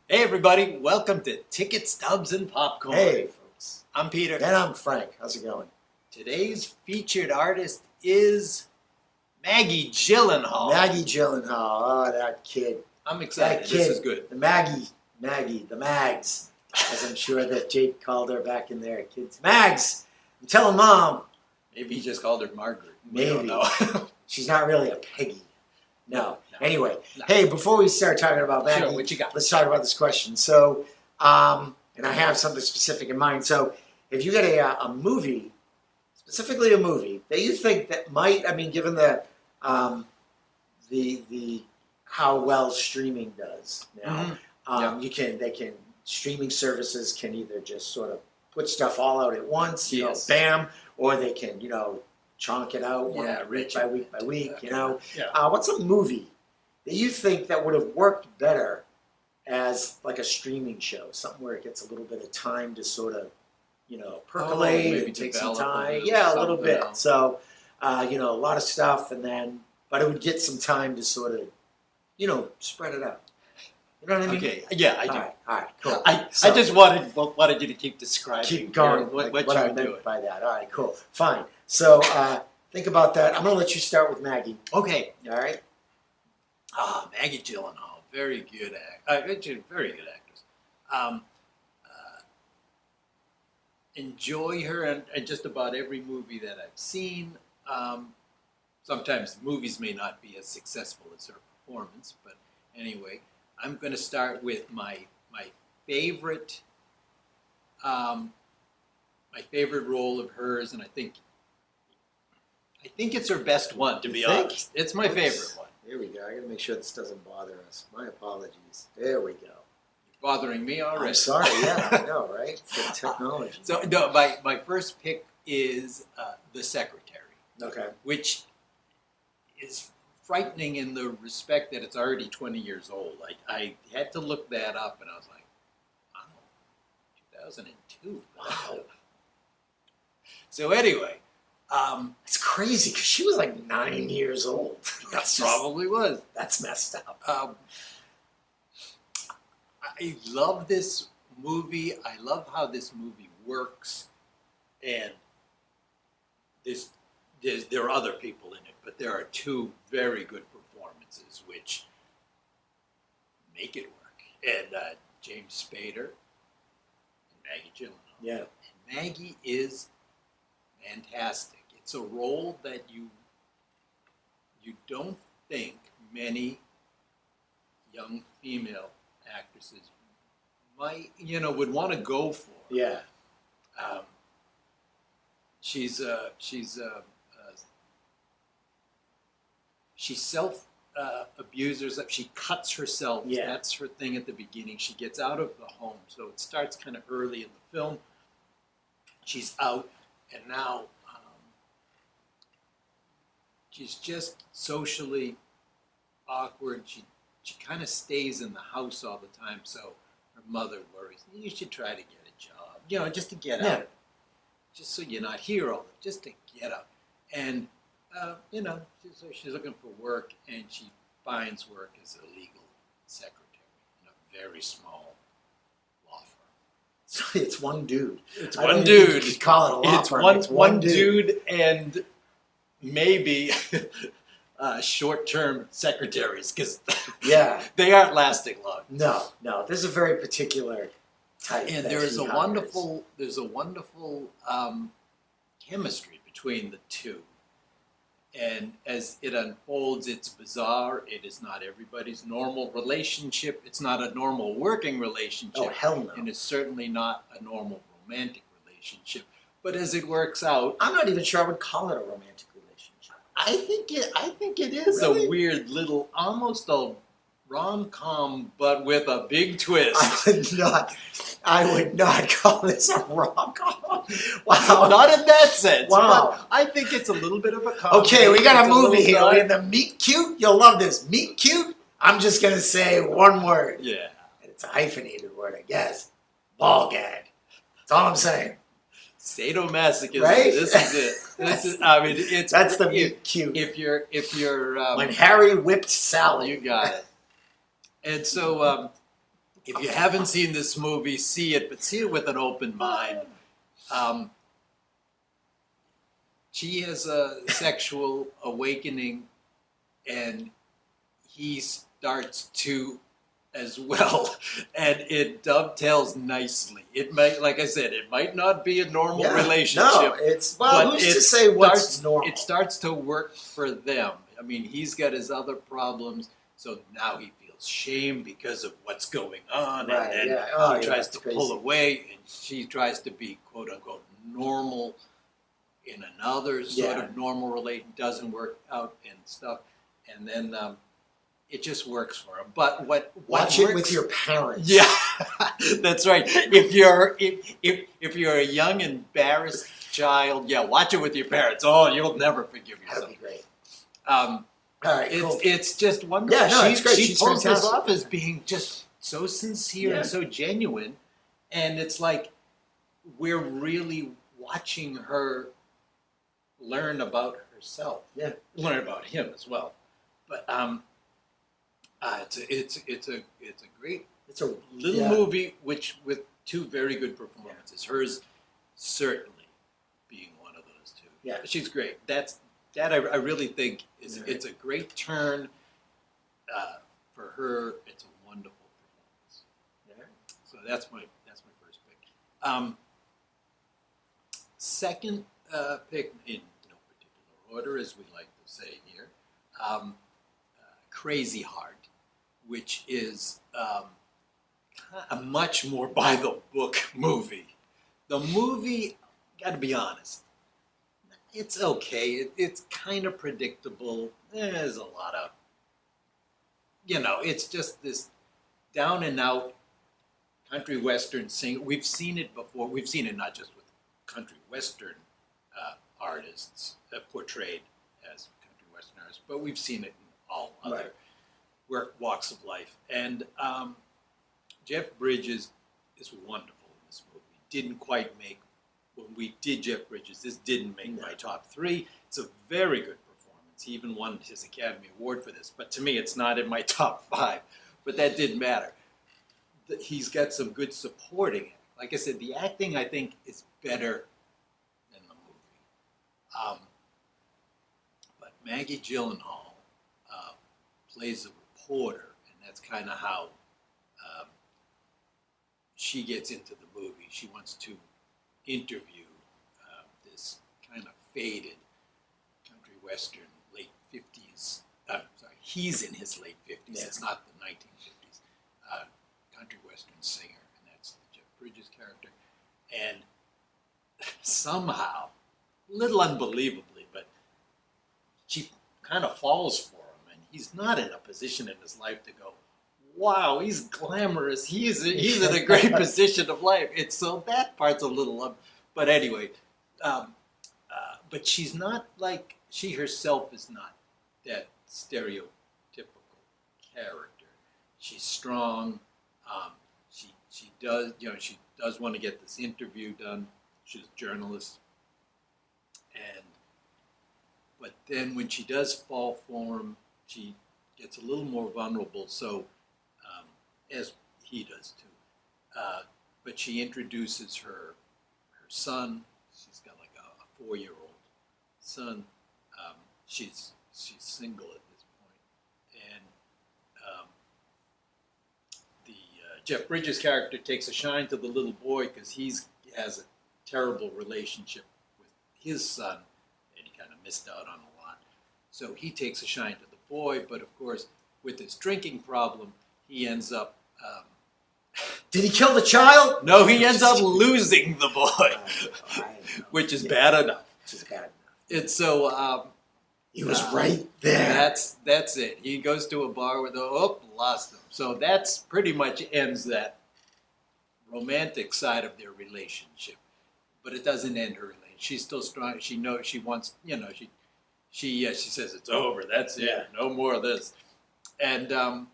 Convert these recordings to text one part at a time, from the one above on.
Hey everybody, welcome to Ticket Stubs and Popcorn. Hey, folks. I'm Peter. And I'm Frank. How's it going? Today's featured artist is Maggie Gyllenhaal. Maggie Gyllenhaal. Oh, that kid. I'm excited. That kid. This is good. The Maggie, the Mags, as I'm sure that Jake called her back in there. Kids, Mags. I'm telling Mom. Maybe he just called her Margaret. Maybe. We don't know. She's not really a Peggy. No. No. Anyway, No. Hey, before we start talking about Maggie, Sure, what you got? let's talk about this question. So, and I have something specific in mind. So, if you get a movie, specifically a movie that you think that might, I mean, given the how well streaming does now, streaming services can either just sort of put stuff all out at once, you know, bam, or they can, you know, chunk it out week by week, you know. Yeah. What's a movie that you think that would have worked better as like a streaming show? Something where it gets a little bit of time to sort of, you know, percolate and take some time. Yeah, a little bit. Else. So, you know, a lot of stuff, and then, but it would get some time to sort of, you know, spread it out. You know what I mean? Okay. Yeah, I do. All right, cool. I just wanted you to keep describing. Keep going. What what you I were meant doing. by that. All right, cool. Fine. So, think about that. I'm going to let you start with Maggie. Okay. All right? Maggie Gyllenhaal, very good very good actress. Enjoy her in just about every movie that I've seen. Sometimes movies may not be as successful as her performance, but anyway, I'm going to start with my favorite role of hers, and I think it's her best one, to be honest. It's my favorite one. Here we go. I got to make sure this doesn't bother us. My apologies. There we go. You're bothering me already. I'm sorry. Yeah, I know, right? For technology. So no, my first pick is The Secretary. Okay. Which is frightening in the respect that it's already 20 years old. I had to look that up, and I was like, oh, 2002. Wow. So anyway. It's crazy because she was like 9 years old. That probably was. That's messed up. I love this movie. I love how this movie works, and there are other people in it, but there are two very good performances which make it work. And James Spader and Maggie Gyllenhaal. Yeah. And Maggie is fantastic. It's a role that you don't think many young female actresses would want to go for. Yeah. She self abuses. She cuts herself. Yeah. That's her thing at the beginning. She gets out of the home, so it starts kind of early in the film. She's out, and now she's just socially awkward. She kind of stays in the house all the time, so her mother worries, you should try to get a job, you know, just to get out. Just so you're not here all the just to get out. And, you know, she's looking for work, and she finds work as a legal secretary in a very small law firm. So it's one dude. It's one dude. You call it a law firm. It's one dude and maybe short-term secretaries, because they aren't lasting long. No. There's a very particular type. And there's a wonderful chemistry between the two. And as it unfolds, it's bizarre. It is not everybody's normal relationship. It's not a normal working relationship. Oh, hell no. And it's certainly not a normal romantic relationship. But as it works out, I'm not even sure I would call it a romantic relationship. I think it is Really? a weird little, almost a rom-com, but with a big twist. I would not call this a rom-com. Wow. Not in that sense. Wow. But I think it's a little bit of a comedy. Okay, we got a It's movie here. little We're in the meet cute. You'll love this. Meet cute. I'm just going to say one word. Yeah. And it's a hyphenated word, I guess. Ball gag. That's all I'm saying. Sadomasochism. Right? This is it. This is. I mean, it's. That's the meet cute. If you're. When Harry whipped Sally. You got it. And so If you haven't seen this movie, see it, but see it with an open mind. She has a sexual awakening, and he starts to as well, and it dovetails nicely. It might, like I said, it might not be a normal relationship. No, it's who's to say what's normal? It starts to work for them. I mean, he's got his other problems, so now he feels shame because of what's going on, Right, and yeah. he tries to pull away, and she tries to be quote unquote normal in another sort of normal relation. Doesn't work out and stuff, and then it just works for him. But what watch works, it with your parents. Yeah, that's right. If you're a young embarrassed child, watch it with your parents. Oh, you'll never forgive yourself. That'd be great. All right, cool. It's just wonderful. Yeah, no, it's great. She pulls this off as being just so sincere and so genuine, and it's like we're really watching her learn about herself. Yeah, learn about him as well. But it's a great little movie with two very good performances. Hers certainly being one of those two. Yeah, she's great. That I really think it's a great turn for her. It's a wonderful performance. Yeah. So that's my first pick. Second pick in no particular order, as we like to say here, Crazy Heart, which is a much more by the book movie. The movie, got to be honest, it's okay. It's kind of predictable. There's a lot of, it's just this down and out country western singer. We've seen it before. We've seen it not just with country western artists portrayed as country western artists, but we've seen it in all other walks of life. And Jeff Bridges is wonderful in this movie. Didn't quite make, when we did Jeff Bridges, this didn't make my top three. It's a very good performance. He even won his Academy Award for this. But to me, it's not in my top five. But that didn't matter. He's got some good supporting. Like I said, the acting, I think, is better than the movie. But Maggie Gyllenhaal plays a reporter, and that's kind of how she gets into the movie. She wants to interview this kind of faded country western late 50s. He's in his late 50s. Yeah. It's not the 1950s. Country western singer, and that's Jeff Bridges' character. And somehow, a little unbelievably, but she kind of falls for him, and he's not in a position in his life to go, wow, he's glamorous. He's in a great position of life. So that part's a little, but anyway, but she's not like, she herself is not that stereotypical character. She's strong. She does want to get this interview done. She's a journalist, but then when she does fall for him, she gets a little more vulnerable. So, as he does too. But she introduces her son. She's got like a 4-year-old son. She's single at this point, and Jeff Bridges' character takes a shine to the little boy because he has a terrible relationship with his son, and he kind of missed out on a lot. So he takes a shine to the boy, but of course, with his drinking problem, he ends up. Did he kill the child? No, he ends up losing the boy, which is bad enough. And so he was right there. That's it. He goes to a bar with lost him. So that's pretty much ends that romantic side of their relationship. But it doesn't end her relationship. She's still strong. She knows she wants. She says it's over. That's it. No more of this. And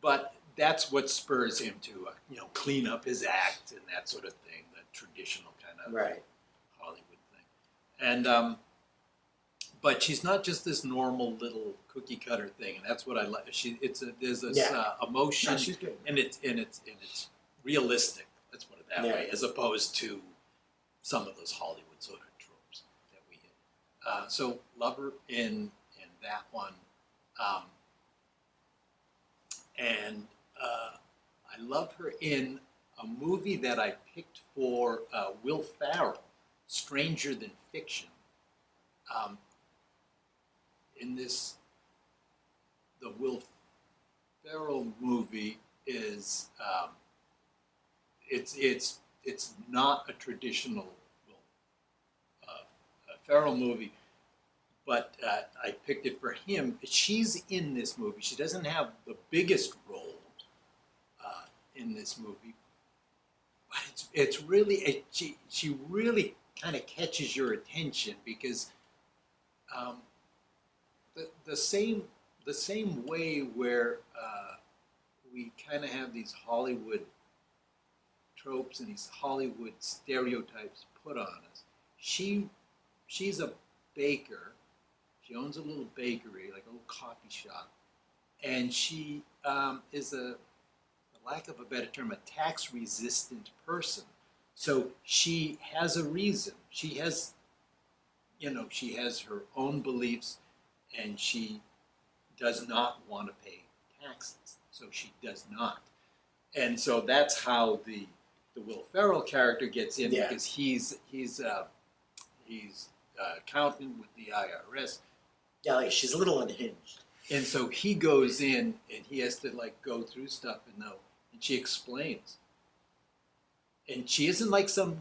but that's what spurs him to clean up his act and that sort of thing. The traditional kind of Hollywood thing. And but she's not just this normal little cookie cutter thing, and that's what I like. There's this emotion, No, she's good. and it's realistic. Let's put it that way, as opposed to some of those Hollywood sort of tropes that we hit. So love her in that one, and I love her in a movie that I picked for Will Ferrell, Stranger Than Fiction. In this, the Will Ferrell movie is it's not a traditional Will Ferrell movie, but I picked it for him. She's in this movie. She doesn't have the biggest role in this movie, but it's really she really kind of catches your attention because the same way where we kind of have these Hollywood tropes and these Hollywood stereotypes put on us. She's a baker. She owns a little bakery, like a little coffee shop, and she is for lack of a better term, a tax-resistant person. So she has a reason. She has her own beliefs, and she does not want to pay taxes. So she does not. And so that's how the Will Ferrell character gets in, because he's accountant with the IRS. Yeah, like she's a little unhinged. And so he goes in and he has to go through stuff and she explains. And she isn't like some,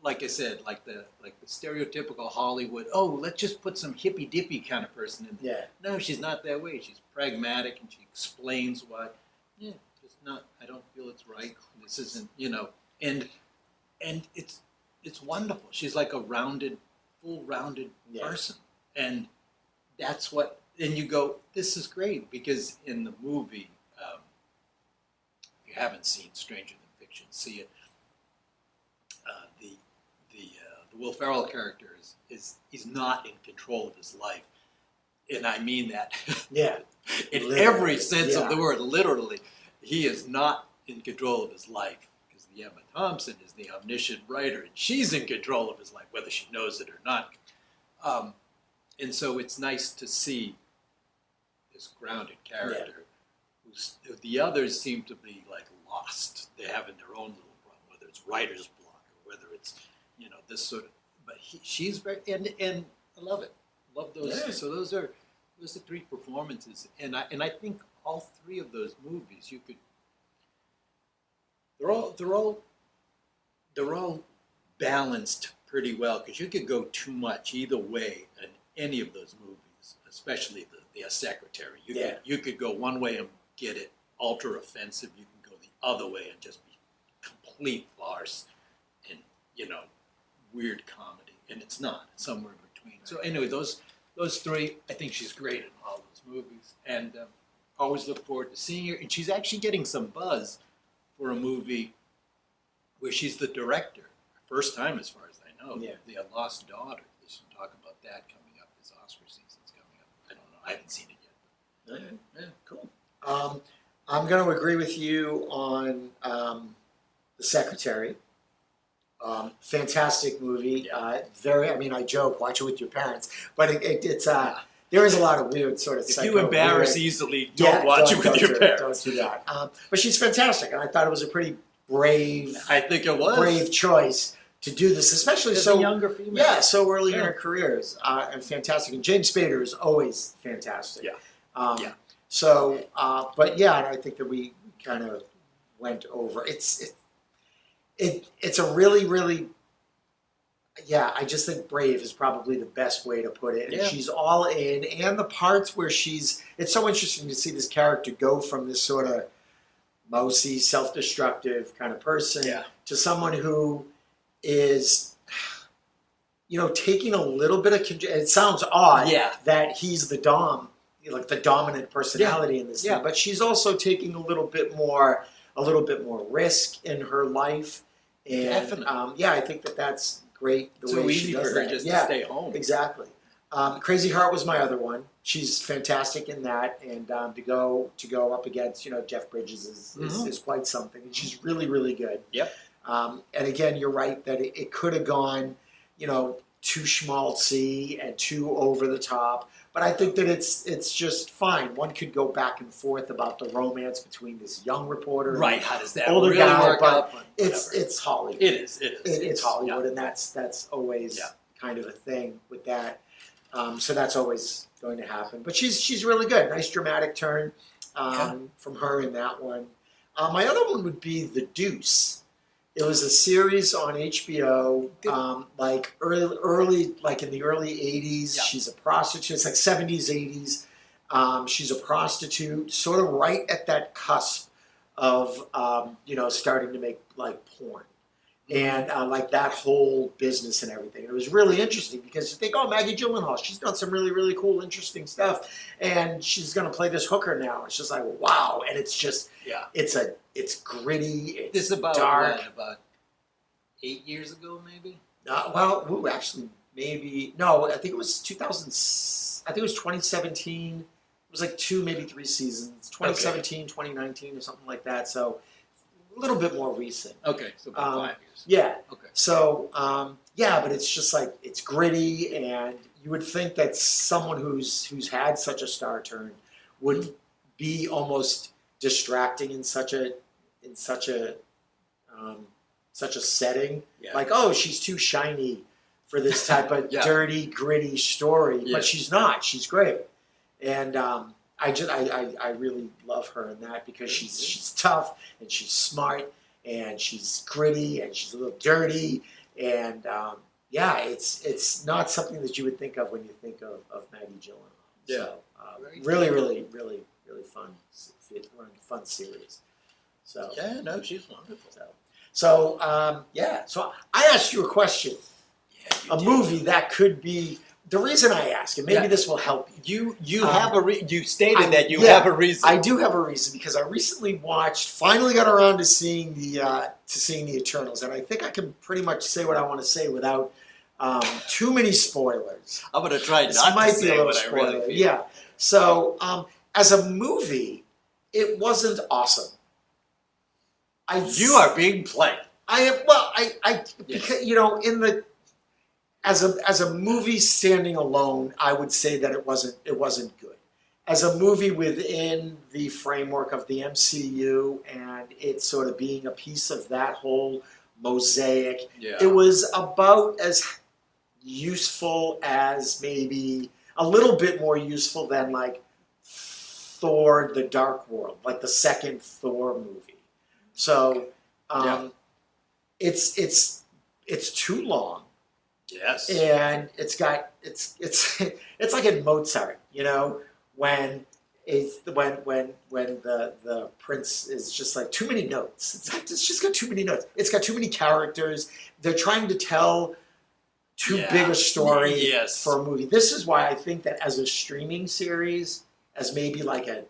like I said, like the stereotypical Hollywood, let's just put some hippy dippy kind of person in there. Yeah. No, she's not that way. She's pragmatic and she explains why. Yeah, it's not. I don't feel it's right. This isn't. And it's wonderful. She's like a full rounded person, and that's what. And you go, this is great, because in the movie, if you haven't seen Stranger Than Fiction, see it. The Will Ferrell character is not in control of his life, and I mean that. Yeah. In literally, every sense of the word, literally, he is not in control of his life, because the Emma Thompson is the omniscient writer, and she's in control of his life, whether she knows it or not. And so it's nice to see this grounded character, who the others seem to be lost. They're having their own little problem, whether it's writer's block or whether it's this sort of. But she's very and I love it. Love those. Yeah. So those are the three performances, and I think all three of those movies you could. They're all balanced pretty well, because you could go too much either way in any of those movies, especially the Secretary. You could go one way and get it ultra offensive. You can go the other way and just be complete farce and weird comedy, and it's not. It's somewhere in between. So anyway, those three, I think she's great in all those movies, and always look forward to seeing her. And she's actually getting some buzz for a movie where she's the director. First time, as far as I know. Yeah. The Lost Daughter. They should talk about that coming up. This Oscar season's coming up. I don't know. I haven't seen it yet. But, yeah, cool. I'm going to agree with you on The Secretary. Fantastic movie. Yeah. I joke, watch it with your parents, but it's there is a lot of weird sort of. If you embarrass easily, don't watch it with your parents. Don't do that. But she's fantastic, and I thought it was a pretty brave. I think it was brave choice to do this, especially as a younger female. Yeah, so early in her careers, and fantastic. And James Spader is always fantastic. Yeah. So, but yeah, and I think that we kind of went over. It's a really, really, I just think brave is probably the best way to put it. And she's all in, and the parts where it's so interesting to see this character go from this sort of mousy, self-destructive kind of person to someone who is, taking a little bit of control. It sounds odd that he's the the dominant personality in this thing, but she's also taking a little bit more risk in her life. And, definitely. I think that's great. The way easy she does for her that. just to stay home. Exactly. Crazy Heart was my other one. She's fantastic in that, and to go up against Jeff Bridges is quite something. And she's really, really good. Yep. And again, you're right that it could have gone, too schmaltzy and too over the top. But I think that it's just fine. One could go back and forth about the romance between this young reporter, Right? How does that older really guy, work out? But it's Hollywood. It is. It's Hollywood, and that's always kind of a thing with that. So that's always going to happen. But she's really good. Nice dramatic turn from her in that one. My other one would be The Deuce. It was a series on HBO, like early, like in the early '80s. Yeah. She's a prostitute. It's like '70s, '80s. She's a prostitute, sort of right at that cusp of starting to make like porn. And like that whole business and everything. It was really interesting because you think, oh, Maggie Gyllenhaal, she's done some really, really cool, interesting stuff. And she's going to play this hooker now. It's just like, wow. And it's just, it's gritty, it's this is about dark. What, about 8 years ago, maybe? Actually, maybe, no, I think it was 2017. It was like 2, maybe 3 seasons. 2017, 2019 or something like that. So a little bit more recent. Okay, so about 5 years. Yeah. Okay. So, but it's just like, it's gritty, and you would think that someone who's had such a star turn would be almost distracting in such a setting. Yeah. Like, oh, she's too shiny for this type of dirty, gritty story. Yeah. But she's not. She's great. And I really love her in that because she's tough and she's smart and she's gritty and she's a little dirty and it's not something that you would think of when you think of Maggie Gyllenhaal. Yeah. So really, really, really, really fun series. So she's wonderful. So I asked you a question. Yeah, a movie that could be. The reason I ask, and maybe this will help you. You have you stated that you have a reason. I do have a reason because I recently finally got around to seeing the Eternals, and I think I can pretty much say what I want to say without too many spoilers. I'm going to try not to say what I really feel. Yeah. So as a movie, it wasn't awesome. You are being played. I am. Well, because in the. As a movie standing alone, I would say that it wasn't good. As a movie within the framework of the MCU and it sort of being a piece of that whole mosaic, it was about as useful as maybe a little bit more useful than like Thor: The Dark World, like the second Thor movie. So it's too long. Yes, and it's like in Mozart, when the prince is just like too many notes. It's just got too many notes. It's got too many characters. They're trying to tell too big a story for a movie. This is why I think that as a streaming series, as maybe like an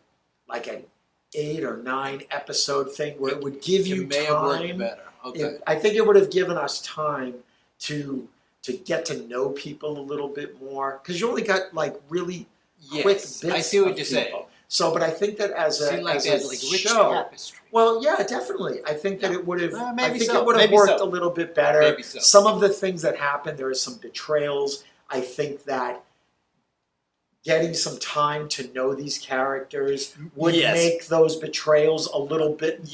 8 or 9 episode thing, where it would give you may time. Have worked better. Okay. I think it would have given us time to get to know people a little bit more, because you only got like really quick bits. I see what you're saying. So, but I think that as a rich show, tapestry. Well, yeah, definitely. I think that it would have. It would have worked a little bit better. Maybe so. Some of the things that happened, there are some betrayals. I think that getting some time to know these characters would make those betrayals a little bit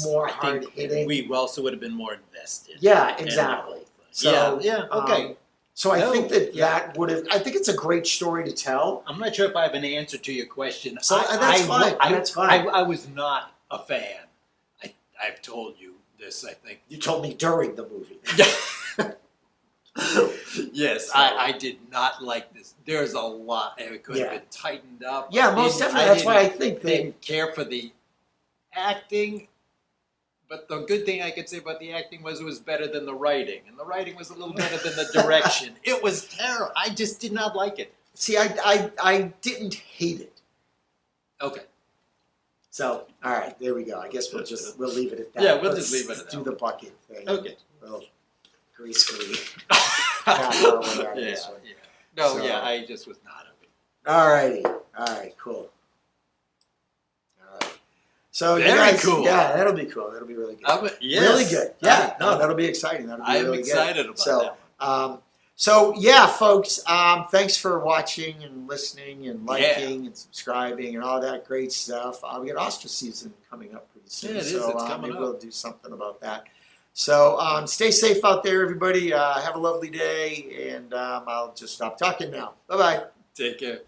more hard hitting. We also would have been more invested. Yeah, exactly. So, okay. So I think that would have. I think it's a great story to tell. I'm not sure if I have an answer to your question. So that's fine. That's fine. I was not a fan. I've told you this. I think you told me during the movie. Yes, I did not like this. There's a lot. It could have been tightened up. Yeah, most definitely. That's why I think they didn't care for the acting. But the good thing I could say about the acting was it was better than the writing. And the writing was a little better than the direction. It was terrible. I just did not like it. See, I didn't hate it. Okay. So, all right, there we go. I guess we'll leave it at that. Yeah, we'll just leave it at that. Do the bucket thing. Okay. Well, gracefully. No, So- yeah, I just was not of it. All righty. All right, cool. All right. So you Very guys, cool. yeah, that'll be cool. That'll be really good. Yes. Really good. Yeah, no, that'll be exciting. That'll be I'm really excited good. about that one. So yeah, folks, thanks for watching and listening and liking and subscribing and all that great stuff. We got ostrich season coming up pretty soon. Yeah, it is. So It's coming maybe up. we'll do something about that. So stay safe out there, everybody. Have a lovely day, and I'll just stop talking now. Bye-bye. Take care.